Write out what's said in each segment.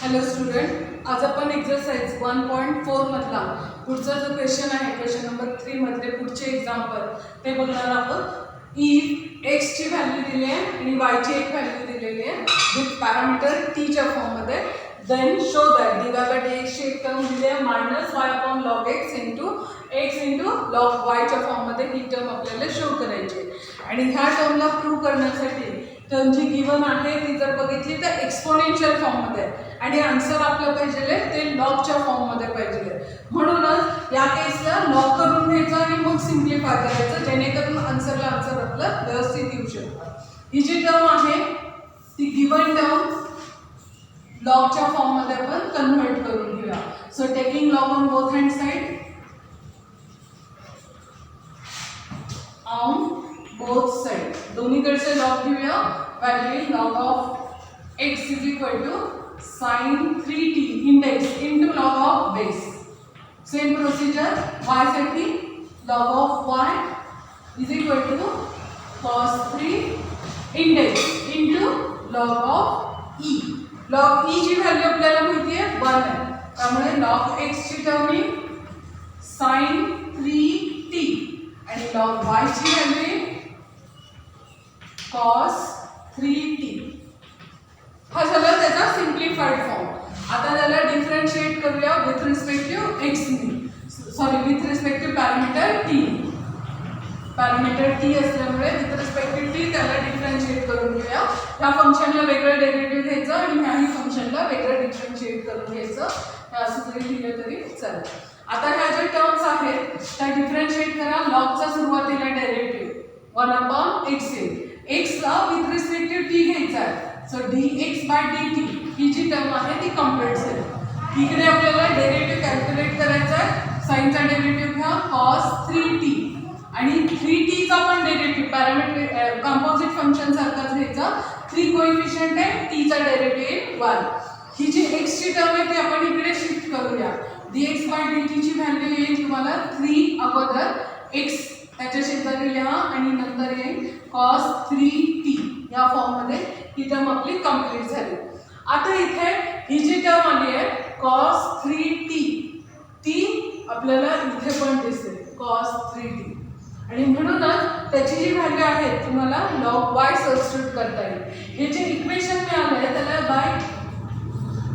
Hello student, आज आपण exercise 1.4 मधला पुढचा जो क्वेश्चन आहे, क्वेश्चन नंबर 3 मधले पुढचे एक्झाम्पल ते बघणार आहोत. इफ एक्स ची व्हॅल्यू दिली आहे आणि वाय ची एक व्हॅल्यू दिलेली आहे विथ पॅरामीटर टी च्या फॉर्म मध्ये, then show that d y by d x ची एक टर्म दिली आहे minus y upon log x into log y च्या फॉर्म मध्ये ही टर्म आपल्याला शो करायची. आणि ह्या टर्मला प्रूव्ह करण्यासाठी टर्म जी गिवन आहे ती जर बघितली तर एक्सपोनेन्शियल फॉर्म मध्ये आणि आन्सर आपलं पाहिजे ते लॉगच्या फॉर्म मध्ये पाहिजे. म्हणूनच या केसला लॉग करून घ्यायचं आणि मग सिम्प्लिफाय करायचं, जेणेकरून आन्सर आपलं व्यवस्थित येऊ शकतं. ही जी टर्म आहे ती गिवन टर्म लॉगच्या फॉर्म मध्ये आपण कन्व्हर्ट करून घेऊया. So taking log on both hand side, on both side दोन्हीकडचे लॉग घेऊया. Value log of x is equal to sin 3t index into log of base. Same procedure y साठी log of y is equal to cos 3 index into log of e. log e ची value आपल्याला माहिती आहे 1 आहे, त्यामुळे log x ची term येईल sin 3t आणि log y ची व्हॅल्यू cos 3t. हा झाला त्याचा सिम्प्लिफाईड फॉर्म. आता त्याला डिफरन्शिएट करूया with respect to x with respect to parameter t. Parameter t असल्यामुळे विथ रिस्पेक्ट टू टी त्याला डिफरन्शिएट करून घेऊया. ह्या फंक्शनला वेगळं डेरिव्हेटिव्ह घ्यायचं आणि ह्याही फंक्शनला वेगळं डिफरन्शिएट करून घ्यायचं. असं जरी लिहिलं तरी चालेल. आता ह्या ज्या टर्म्स आहेत त्या डिफरन्शिएट करा. लॉगचा सुरुवातीला डेरिव्हेटिव्ह 1/x येईल. एक्सला विथ रिस्पेक्ट टू टी घ्यायचा आहे. सो dx बाय dt ही जी टर्म आहे ती कम्प्लीट झाली. इकडे आपल्याला डेरिव्हेटिव्ह कॅल्क्युलेट करायचा आहे. साइनचा डेरिव्हेटिव्ह घ्या cos 3t आणि 3t चा पण डेरिव्हेटिव्ह पॅरामीटर कंपोजिट फंक्शन सारखाच घ्यायचा. 3 कोएफिशिएंट आहे, t चा डेरिव्हेटिव्ह 1. ही जी x ची टर्म आहे ती आपण इकडे शिफ्ट करूया. dx बाय dt ची व्हॅल्यू येईल तुम्हाला 3 अगोदर x त्याच्या शेजारी लिहा आणि नंतर येईल cos 3t. या फॉर्म मध्ये ही टर्म आपली कंप्लीट झाली. आता इथे ही जी टर्म आली आहे cos 3t ती आपल्याला इथे पण दिसेल cos 3t आणि म्हणूनच त्याची जी व्हॅल्यू आहे तुम्हाला log y सबस्टिट्यूट करता येईल. हे जे इक्वेशन मिळालं आहे त्याला बाय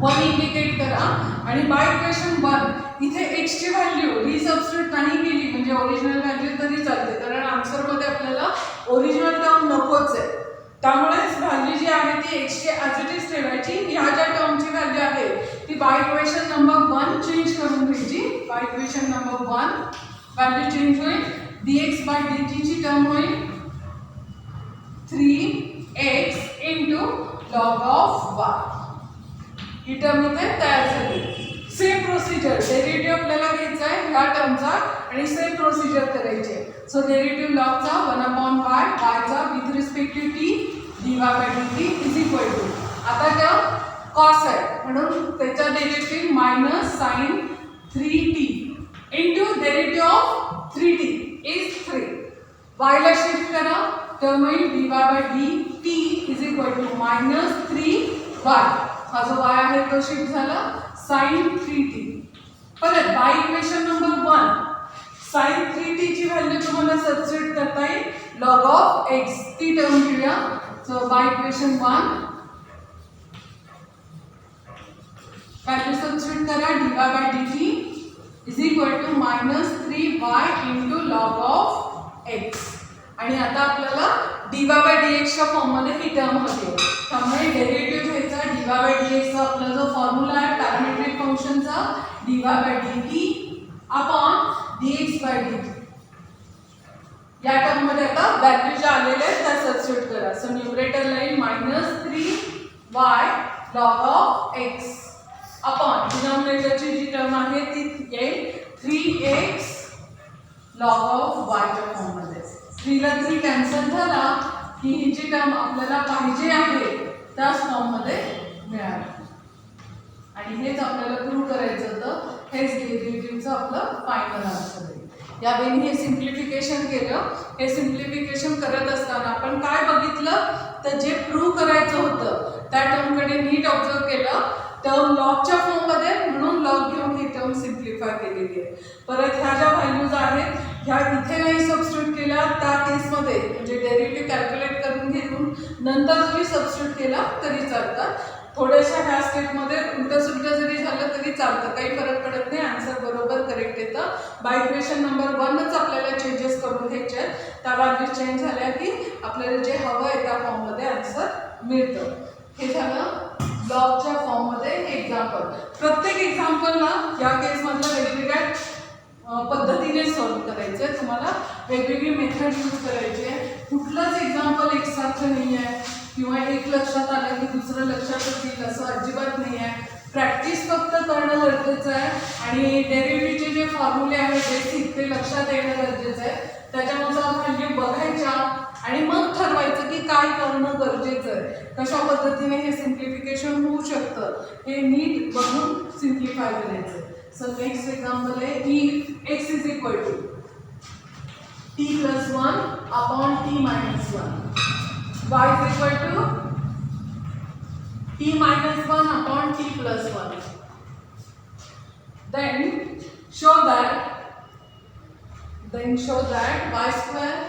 1 इंडिकेट करा आणि बाय इक्वेशन 1 इथे x ची व्हॅल्यू रिसबस्टिट्यूट नाही केली म्हणजे ओरिजिनल व्हॅल्यू तरी चालते, कारण आन्सर मध्ये आपल्याला ओरिजिनल टर्म नकोच आहे. त्यामुळे व्हॅल्यू जी आहे ती x ची ॲज इट इज ठेवायची. ह्या ज्या टर्मची व्हॅल्यू आहे ती बाय इक्वेशन नंबर 1 चेंज करून घ्यायची. By equation number 1 value change होईल. dx बाय dt ची टर्म होईल 3x into log of y. He term इथे तयार झाली. सेम प्रोसिजर डेरिव्हेटिव्ह आपल्याला घ्यायचा आहे ह्या टर्मचा आणि सेम प्रोसिजर करायची आहे. सो डेरिव्हेटिव्ह लॉगचा 1/y चा with respect to t dy by dt is equal to, आता टर्म cos आहे म्हणून त्याचा derivative minus sin 3t into derivative of 3t is 3. y ला शिफ्ट करा, टर्म येईल dy by dt is equal to minus 3y. हा जो y आहे तो शिफ्ट झाला sin 3t. परत by equation number 1 sin 3t ची व्हॅल्यू तुम्हाला सबस्टिट्यूट करता येईल log of x. ती टर्म घेऊया. So by equation 1 value substitute करा dy by dt is equal to minus 3y into log of x. आणि आता आपल्याला dy बाय dx च्या फॉर्म मध्ये ही टर्म हवी. त्यामुळे डेरिव्हेटिव्ह घ्यायचा dy बाय dx चा आपला जो फॉर्म्युला आहे पॅरामेट्रिक फंक्शनचा dy by dt upon dx by dt. या टर्म मध्ये आता व्हॅल्यू ज्या आलेल्या आहेत त्या सबस्टिट्यूट करा. सो न्यूमरेटरला येईल minus 3y log of x upon डिनॉमिनेटरची जी टर्म आहे ती येईल 3x लॉग ऑफ y च्या फॉर्म मध्ये. 3 ला 3 कॅन्सल झाला की ही जी टर्म आपल्याला पाहिजे आहे त्याच फॉर्म मध्ये मिळाली. आणि हेच आपल्याला प्रूव्ह करायचं होतं. हेच डेरिव्हेटिव्हचं आपलं फायनल आन्सर आहे. या वेळी हे सिम्प्लिफिकेशन केलं. हे सिम्प्लिफिकेशन करत असताना आपण काय बघितलं तर जे प्रूव्ह करायचं होतं त्या टर्मकडे नीट ऑब्झर्व केलं. टर्म लॉगच्या फॉर्ममध्ये म्हणून लॉग घेऊन ही टर्म सिम्प्लिफाय केलेली आहे. परत ह्या ज्या व्हॅल्यूज आहेत ह्या इथे नाही सबस्टिट्यूट केल्या त्या केसमध्ये म्हणजे डेरिव्हेटिव्ह कॅल्क्युलेट करून घेऊन नंतर जरी सबस्टिट्यूट केला तरी चालतात. थोड्याशा ह्या स्टेपमध्ये उलटं सुलटं जरी झालं तरी चालतं, काही फरक पडत नाही, आन्सर बरोबर करेक्ट येतं. बाय इक्वेशन नंबर 1च आपल्याला चेंजेस करून घ्यायचे आहेत. त्या व्हॅल्यू चेंज झाल्या की आपल्याला जे हवं आहे त्या फॉर्ममध्ये आन्सर मिळतं. हे झालं लॉगच्या फॉर्ममध्ये एक्झाम्पल. प्रत्येक एक्झाम्पलला या केसमधलं वेगवेगळ्या पद्धतीने सॉल्व्ह करायचं आहे. तुम्हाला वेगवेगळी मेथड यूज करायची आहे. कुठलंच एक्झाम्पल एकसारखं नाही आहे किंवा एक लक्षात आलं की दुसरं लक्षातच येईल असं अजिबात नाही आहे. प्रॅक्टिस फक्त करणं गरजेचं आहे आणि डेरिव्हेटिव्हचे जे फॉर्म्युले आहेत बेसिक ते लक्षात येणं गरजेचं आहे. त्याच्यानुसार व्हॅल्यू बघायच्या आणि मग ठरवायचं की काय करणं गरजेचं आहे, कशा पद्धतीने हे सिम्प्लिफिकेशन होऊ शकतं हे नीट बघून सिम्प्लिफाय करायचं. सो नेक्स्ट एक्झाम्पल आहे if x is equal to t plus 1 upon t minus 1, y is equal to t minus 1 upon t plus 1. Then show that y square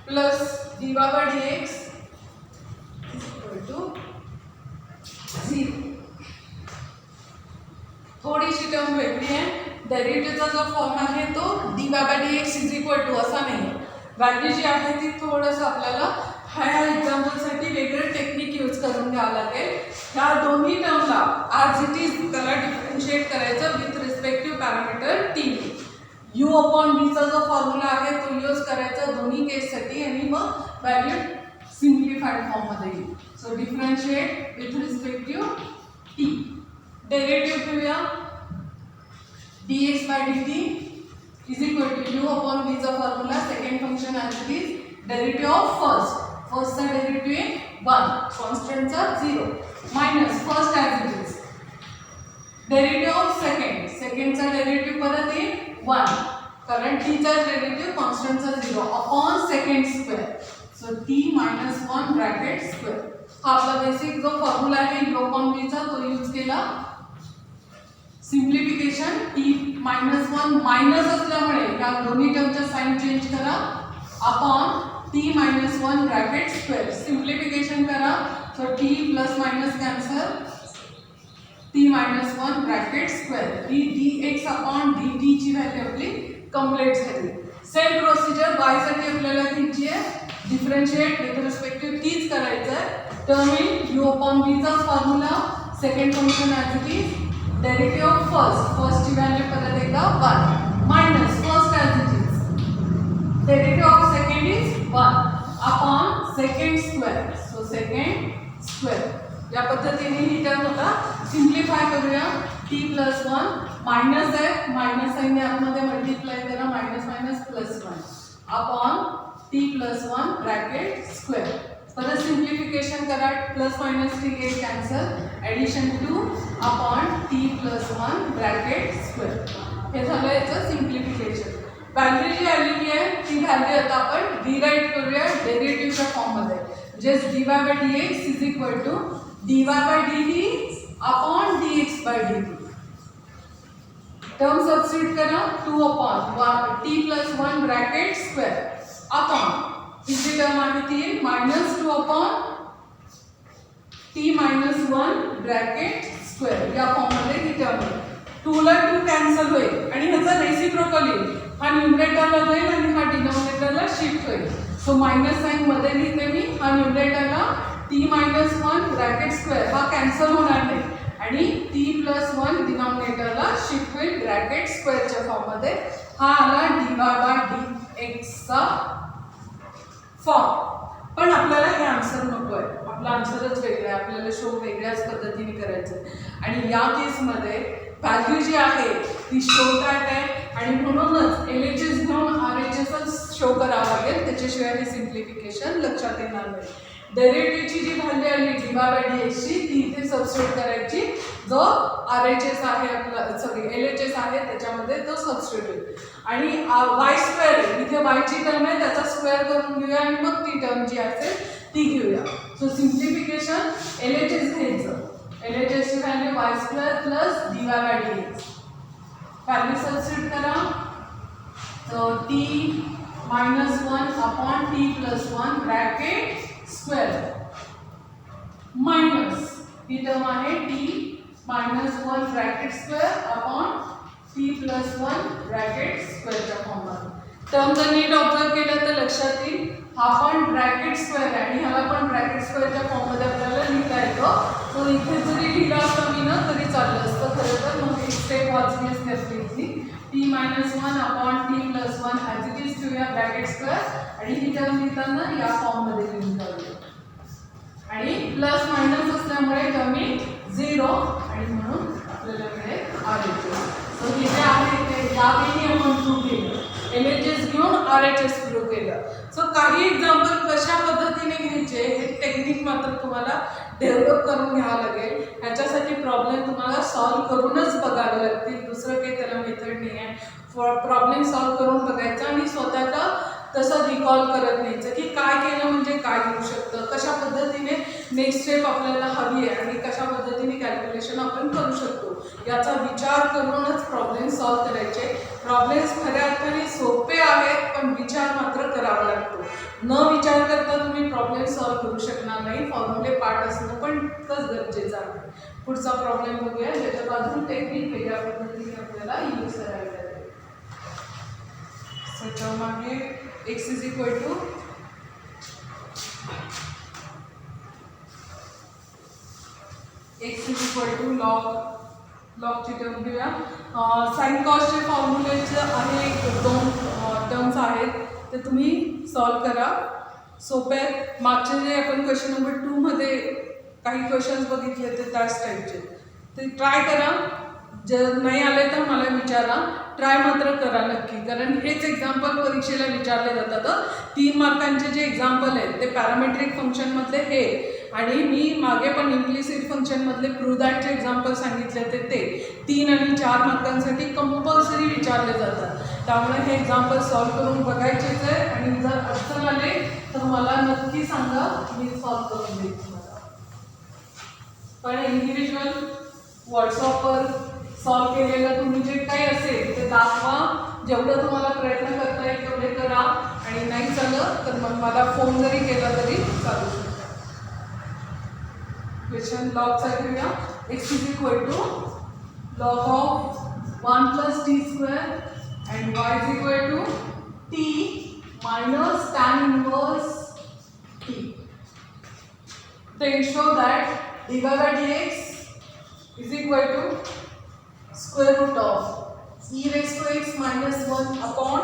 plus dy by dx is equal to 0. थोडीशी term वेगळी आहे. डेरिव्हेटिव्हचा जो form आहे तो dy by dx is equal to असा नाही. Value जी आहे ती थोडंसं आपल्याला ह्या एक्झाम्पलसाठी वेगळं टेक्निक यूज करून घ्यावं लागेल. ह्या दोन्ही टर्मला ॲज इट इज त्याला डिफरन्शिएट करायचं with respective parameter T. You upon बीचा जो फॉर्म्युला आहे तो यूज करायचा दोन्ही केससाठी आणि मग व्हॅल्यू सिम्प्लिफाईड फॉर्ममध्ये येईल. So differentiate with respective T. Derivative घेऊया. dx by dt is equal to u upon v चा formula second function as it is derivative of first चा डेरिव्हेटिव्ह 1 कॉन्स्टंट चा 0 minus first as it is derivative of second चा derivative परत येईल 1 कारण t चा derivative constant चा 0 upon second square. So t minus 1 bracket square. हा आपला बेसिक जो फॉर्म्युला आहे u upon v चा तो यूज केला. सिम्प्लिफिकेशन t minus 1 मायनस असल्यामुळे या दोन्ही टर्मचा साइन चेंज करा upon t minus 1 bracket square. Simplification करा so t plus minus cancel t minus 1 bracket square. ही dx अपॉन dt ची व्हॅल्यू आपली कंप्लीट झाली. सेम प्रोसिजर y साठी आपल्याला घ्यायची आहे. डिफरन्शिएट विथ रिस्पेक्टिव्ह तीच करायचं आहे. Term in u upon v चा formula second function as it is derivative of first ची व्हॅल्यू परत एकदा 1 minus first as it is derivative of second is 1 upon second square. So second square या पद्धतीने ही term होता. Simplify करूया. t plus 1 minus आहे minus साईनने आतमध्ये multiply करा minus minus plus 1 upon t plus 1 bracket square. परत सिम्प्लिफिकेशन करा. Plus minus T get cancel addition 2 upon t plus 1 bracket square. हे झालं याचं सिम्प्लिफिकेशन. व्हॅल्यू जी आलेली आहे ती व्हॅल्यू आता आपण डिराईव्ह करूया डेरिव्हेटिव्हच्या फॉर्ममध्ये. जे dy by dx is equal to dy by dt upon dx by dt. Term substitute करा 2 upon t plus 1 bracket square upon ही जी टर्म आहे ती minus 2 upon t minus 1 bracket square. या फॉर्ममध्ये ही टर्म आहे. 2 ला 2 कॅन्सल होईल आणि ह्याचा रेसिप्रोकल येईल. हा न्यूमरेटरला जाईल आणि हा डिनॉमिनेटरला शिफ्ट होईल. सो मायनस साइन मध्ये लिहिते मी. हा न्यूमरेटरला t minus 1 ब्रॅकेट स्क्वेअर हा कॅन्सल होणार नाही आणि t प्लस 1 डिनॉमिनेटरला शिफ्ट होईल ब्रॅकेट स्क्वेअरच्या फॉर्ममध्ये. हा आला dy by dx चा फॉर्म. पण आपल्याला हे आन्सर नको आहे. आपला आन्सरच वेगळा आहे. आपल्याला शो वेगळ्याच पद्धतीने करायचं आहे आणि या केसमध्ये व्हॅल्यू जी आहे ती शो टाईप आहे आणि म्हणूनच LHS घेऊन RHS शो करावं लागेल. त्याच्याशिवाय हे सिम्प्लिफिकेशन लक्षात येणार नाही. डेरिव्हेटिव्हची जी व्हॅल्यू आली dy बाय dx ची ती इथे सबस्टिट्यूट करायची, जो RHS आहे आपला सॉरी LHS आहे त्याच्यामध्ये तो सबस्टिट्यूट, आणि y स्क्वेअर इथे y ची टर्म आहे त्याचा स्क्वेअर करून घेऊया आणि मग ती टर्म जी असेल ती घेऊया. सो सिम्प्लिफिकेशन LHS घ्यायचं, LHS ची value y square plus dy by dx, value substitute करा. So t minus 1 upon t plus 1 bracket square minus ही टर्म आहे t minus 1 bracket square upon t plus 1 bracket square च्या फॉर्ममध्ये. Term जर नीट observe केलं तर लक्षात येईल हा पण ब्रॅकेट स्क्वेअर आहे आणि ह्याला पण ब्रॅकेट स्क्वेअरच्या फॉर्ममध्ये आपल्याला लिहिता येतं. तो इथे जरी लिहिला असता मी ना तरी चाललं असतं खरं तर, मग एक स्टेप वाचली असते आपली इथली. t minus 1 upon t plus 1 as it is ठेवूया ब्रॅकेट स्क्वेअर आणि ही टर्म लिहिताना या फॉर्ममध्ये लिहून जाऊया, आणि प्लस मायनस असल्यामुळे कमी 0 आणि म्हणून आपल्याला मिळेल RHS. सो हे जे आहे ते यावेळी आपण प्रूव्ह केलं, LHS घेऊन RHS प्रूव्ह केलं. सो काही एक्झाम्पल कशा पद्धतीने घ्यायचे हे टेक्निक मात्र तुम्हाला डेव्हलप करून घ्यावं लागेल. ह्याच्यासाठी प्रॉब्लेम तुम्हाला सॉल्व्ह करूनच बघावे लागतील, दुसरं काही त्याला मेथड नाही आहे. प्रॉब्लेम सॉल्व्ह करून बघायचा आणि स्वतःला तसं रिकॉल करत न्यायचं की काय केलं म्हणजे काय होऊ शकतं, कशा पद्धतीने नेक्स्ट स्टेप आपल्याला हवी आहे आणि कशा पद्धतीने कॅल्क्युलेशन आपण करू शकतो याचा विचार करूनच प्रॉब्लेम सॉल्व्ह करायचे. प्रॉब्लेम्स खऱ्या अर्थाने सोपे आहेत पण विचार मात्र करावा लागतो. न विचार करता तुम्ही प्रॉब्लेम सॉल्व्ह करू शकणार नाही. फॉर्म्युले पाठ असणं पण तितकंच गरजेचं आहे. पुढचा प्रॉब्लेम बघूया ज्याच्यात अजून टेक्निक वेगळ्या पद्धतीने आपल्याला यूज करावी लागेल. टर्म आहे x इज इक्वल टू लॉगची टर्म घेऊया. साइन कॉसचे फॉर्म्युलेचे आहे दोन टर्म्स आहेत ते तुम्ही सॉल्व करा. सोपे आहेत. मागचे जे आपण क्वेश्चन नंबर 2 मध्ये काही क्वेश्चन्स बघितले ते त्याच टाईपचे, ते ट्राय करा. जर नाही आले तर मला विचारा, ट्राय मात्र करा नक्की, कारण हेच एक्झाम्पल परीक्षेला विचारले जातात. 3 मार्कांचे जे एक्झाम्पल आहेत ते पॅरामेट्रिक फंक्शनमधले हे, आणि मी मागे पण इम्प्लिसिट फंक्शनमधले प्रूव्ह दॅटचे एक्झाम्पल सांगितले होते ते 3 आणि 4 मार्कांसाठी कंपल्सरी विचारले जातात. त्यामुळे हे एक्झाम्पल सॉल्व्ह करून बघायचेच आहे, आणि जर अडचण आले तर मला नक्की सांगा, मी सॉल्व्ह करून देईन तुम्हाला. पण इंडिव्हिज्युअल व्हॉट्सअपवर सॉल्व्ह केलेलं तुम्ही जे काही असेल ते दाखवा. जेवढं तुम्हाला प्रयत्न करता येईल तेवढे करा, आणि नाही झालं तर मग मला फोन जरी केला तरी चालू शकतो. क्वेश्चन लॉगचा घेऊया. x is equal to log of 1 plus t square and y is equal to t minus tan inverse t. Then show that dy by dx is equal to square root of e raised to x minus 1 upon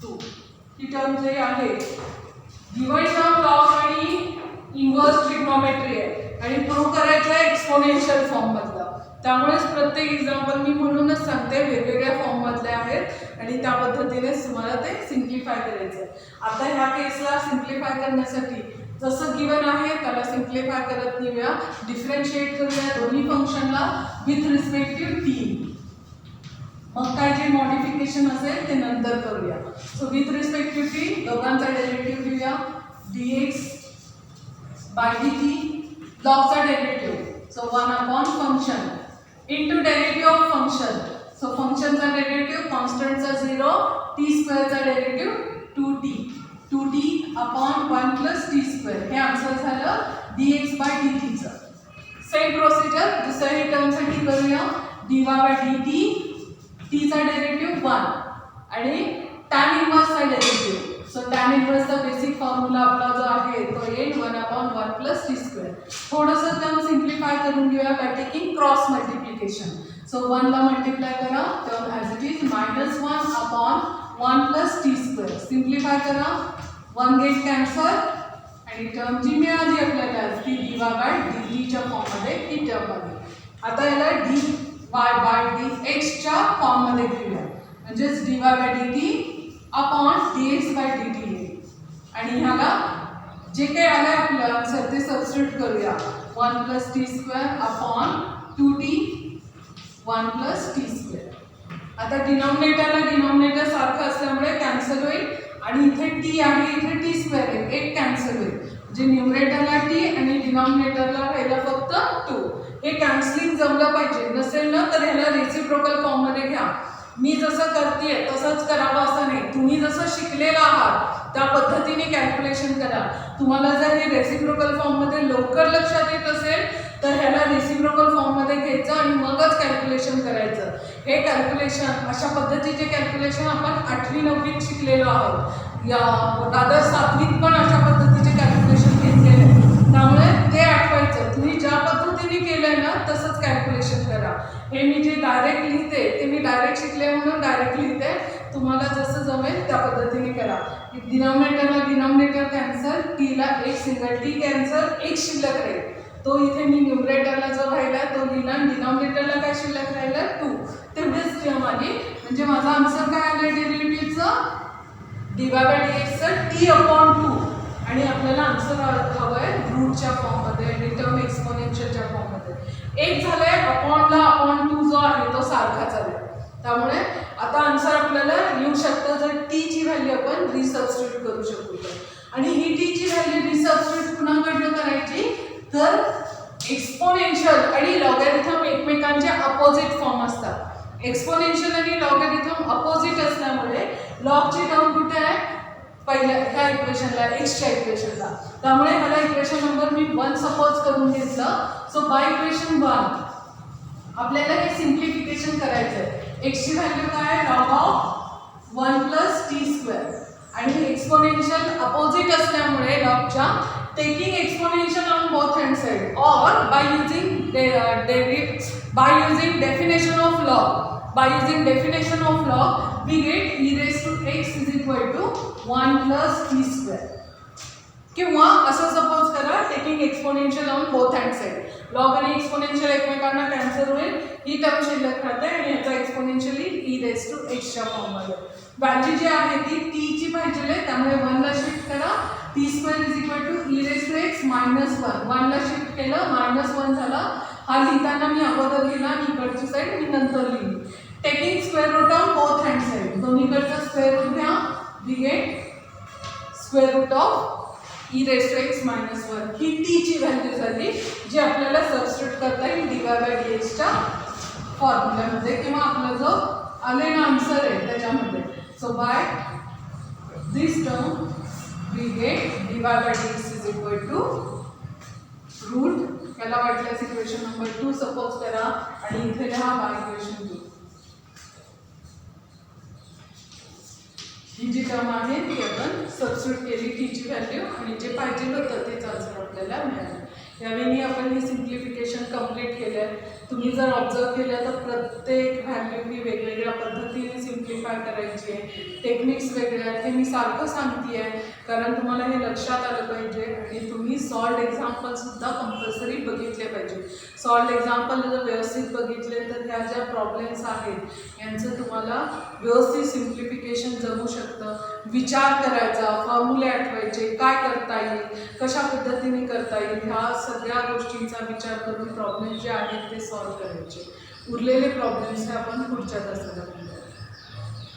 2. He term जे आहे given term log आणि inverse trigonometry आहे आणि prove करायचं आहे exponential form मधला. त्यामुळेच प्रत्येक एक्झाम्पल मी म्हणूनच सांगते वेगवेगळ्या फॉर्म मधले आहेत आणि त्या पद्धतीनेच तुम्हाला ते सिम्प्लिफाय करायचं आहे. आता ह्या केसला सिम्प्लिफाय करण्यासाठी जसं गिवन आहे त्याला सिम्प्लिफाय करत नेऊया, डिफरन्शिएट करूया दोन्ही फंक्शनला विथ रिस्पेक्टिव्ह टी. मग काय जे मॉडिफिकेशन असेल ते नंतर करूया. सो विथ रिस्पेक्टिव्ह टी दोघांचा डेरिव्हेटिव्ह घेऊया. dx बाय dt लॉगचा derivative, so 1 upon function into derivative of function. So फंक्शनचा डेरिव्हेटिव्ह कॉन्स्टंटचा 0, टी स्क्वेअरचा derivative 2d upon 1 plus t square. हे आन्सर झालं dx बाय dtचं. सेम प्रोसिजर दुसऱ्याही टर्मसाठी करूया. dy बाय dt, टीचा डेरिव्हेटिव्ह 1 आणि टॅन इन्व्हर्सचा डेरिव्हेटिव्ह. सो टॅन इन्व्हर्सचा बेसिक फॉर्म्युला आपला जो आहे तो येईल 1 अपॉन 1 प्लस टी स्क्वेअर. थोडंसं टर्म सिम्प्लिफाय करून घेऊया by taking cross multiplication. So 1 ला मल्टिप्लाय करा, term as it is minus 1 upon 1 plus t square. Simplify करा, 1 गेट कॅन्सल आणि टर्म जी मिळाली आपल्याला ती dy बाय dtच्या फॉर्ममध्ये ही टर्म आली. आता याला dy बाय dxच्या फॉर्ममध्ये घेऊया, म्हणजेच dy by dt upon dx by dt येईल. आणि ह्याला जे काही आलं आपलं आन्सर ते सबस्टिट्यूट करूया. 1 + t² अपॉन 2t 1 + t². आता डिनॉमिनेटरला डिनॉमिनेटर सारखं असल्यामुळे कॅन्सल होईल आणि इथे t आहे इथे t² आहे, एक कॅन्सल होईल. जे न्यूमरेटरला t आणि डिनॉमिनेटरला राहिला फक्त 2. हे कॅन्सलिंग जमलं पाहिजे. नसेल ना तर ह्याला रेसिप्रोकल फॉर्ममध्ये घ्या. मी जसं करतेय तसंच करावं असं नाही. तुम्ही जसं शिकलेला आहात त्या पद्धतीने कॅल्क्युलेशन करा. तुम्हाला जर हे रेसिप्रोकल फॉर्ममध्ये लवकर लक्षात येत असेल तर ह्याला रेसिप्रोकल फॉर्ममध्ये घ्यायचं आणि मगच कॅल्क्युलेशन करायचं. हे कॅल्क्युलेशन अशा पद्धतीचे कॅल्क्युलेशन आपण 8वी 9वीत शिकलेलो आहोत. या दादर 7वीत पण अशा पद्धतीचे कॅल्क्युलेशन घेतलेले आहे. त्यामुळे ते आठवायचं. तुम्ही ज्या पद्धतीने केलंय ना तसंच कॅल्क्युलेशन करा. हे मी जे डायरेक्ट लिहिते ते मी डायरेक्ट शिकले म्हणून डायरेक्ट लिहिते. तुम्हाला जसं जमेल त्या पद्धतीने करा. डिनॉमिनेटरला डिनॉमिनेटर कॅन्सल, टीला एक सिंगल टी कॅन्सल, एक शिल्लक राहील. तो इथे मी न्यूमरेटरला जो राहिला तो लिहिला आणि डिनॉमिनेटरला काय शिल्लक राहिला 2. तेवढेच टर्म आली. म्हणजे माझा आन्सर काय आलं डेरिव्हेटिव्हचं dy/dx t/2 आणि आपल्याला आन्सर हवं आहे रूटच्या फॉर्ममध्ये आणि टर्म एक्सपोनेन्शियलच्या फॉर्ममध्ये. एक झालंय अपॉनला अपॉन 2 जो आहे तो सारखाच आलाय. त्यामुळे आता आन्सर आपल्याला येऊ शकतं जर टी ची व्हॅल्यू आपण रिसबस्टिट्यूट करू शकतो तर. आणि ही टी ची व्हॅल्यू रिसबस्टिट्यूट कुणाकडनं करायची तर एक्सपोनेन्शियल आणि लॉगॅरिथम एकमेकांचे अपोजिट फॉर्म असतात. एक्सपोनेन्शियल आणि लॉगॅरिथम अपोजिट असल्यामुळे लॉगची टर्म कुठे आहे पहिल्या ह्या इक्वेशनला एक्सच्या इक्वेशनला. त्यामुळे ह्याला इक्वेशन नंबर मी 1 सपोज करून घेतलं. सो बाय इक्वेशन 1 आपल्याला हे सिम्प्लिफिकेशन करायचं आहे. एक्सची व्हॅल्यू काय लॉग ऑफ 1 + t² आणि एक्सपोनेन्शियल अपोजिट असल्यामुळे लॉगच्या taking exponential on both hand side और by using definition of log. By using definition of log, we get e⁻x = 1 + t². किंवा असं सपोज करा taking exponential on both hand side. Log आणि exponential एकमेकांना cancel होईल. ही term शिल्लक राहते आणि याचा एक्सपोनेन्शियली e⁻x च्या फॉर्ममध्ये. व्हॅल्यू जी आहे ती t ची पाहिजे आहे त्यामुळे 1 ला शिफ्ट करा. t² = e⁻x - 1. 1 ला शिफ्ट केलं -1 झाला. हा लिहिताना मी अगोदर लिहिला आणि इकडची साईड मी नंतर लिहिली. Taking square root of both hand side दोन्हीकडचं स्क्वेअर रूट घ्या. We get square root of e⁻x - 1. ही टी ची व्हॅल्यू झाली जी आपल्याला सबस्टिट्यूट करता येईल dy/dx च्या फॉर्म्युल्यामध्ये किंवा आपला जो आलेला आन्सर आहे त्याच्यामध्ये. So by this term we get dy/dx = root. याला वाटल्यास इक्वेशन नंबर 2 सपोज करा आणि इथे लिहा बाय इक्वेशन 2. ही जी टर्म आहे ती आपण सबस्टिट्यूट केली टी ची व्हॅल्यू आणि जे पाहिजे होतं तेच आन्सर आपल्याला मिळालं. यावेळी आपण ही सिम्प्लिफिकेशन कंप्लीट केलं आहे. तुम्ही जर ऑब्झर्व केलं तर प्रत्येक व्हॅल्यू ही वेगवेगळ्या पद्धतीने सिम्प्लिफाय करायची आहे. टेक्निक्स वेगळ्या आहेत हे मी सारखं सांगते आहे कारण तुम्हाला हे लक्षात आलं पाहिजे आणि तुम्ही सॉल्व्ड एक्झाम्पलसुद्धा कंपल्सरी बघितले पाहिजे. सॉल्व्ड एक्झाम्पल जर व्यवस्थित बघितले तर ह्या ज्या प्रॉब्लेम्स आहेत यांचं तुम्हाला व्यवस्थित सिम्प्लिफिकेशन जमू शकतं. विचार करायचा, फॉर्म्युले आठवायचे, काय करता येईल, कशा पद्धतीने करता येईल, ह्या सगळ्या गोष्टींचा विचार करून प्रॉब्लेम जे आहेत ते सॉल्व्ह करायचे. उरलेले प्रॉब्लेम्स हे आपण पुढच्या तासाला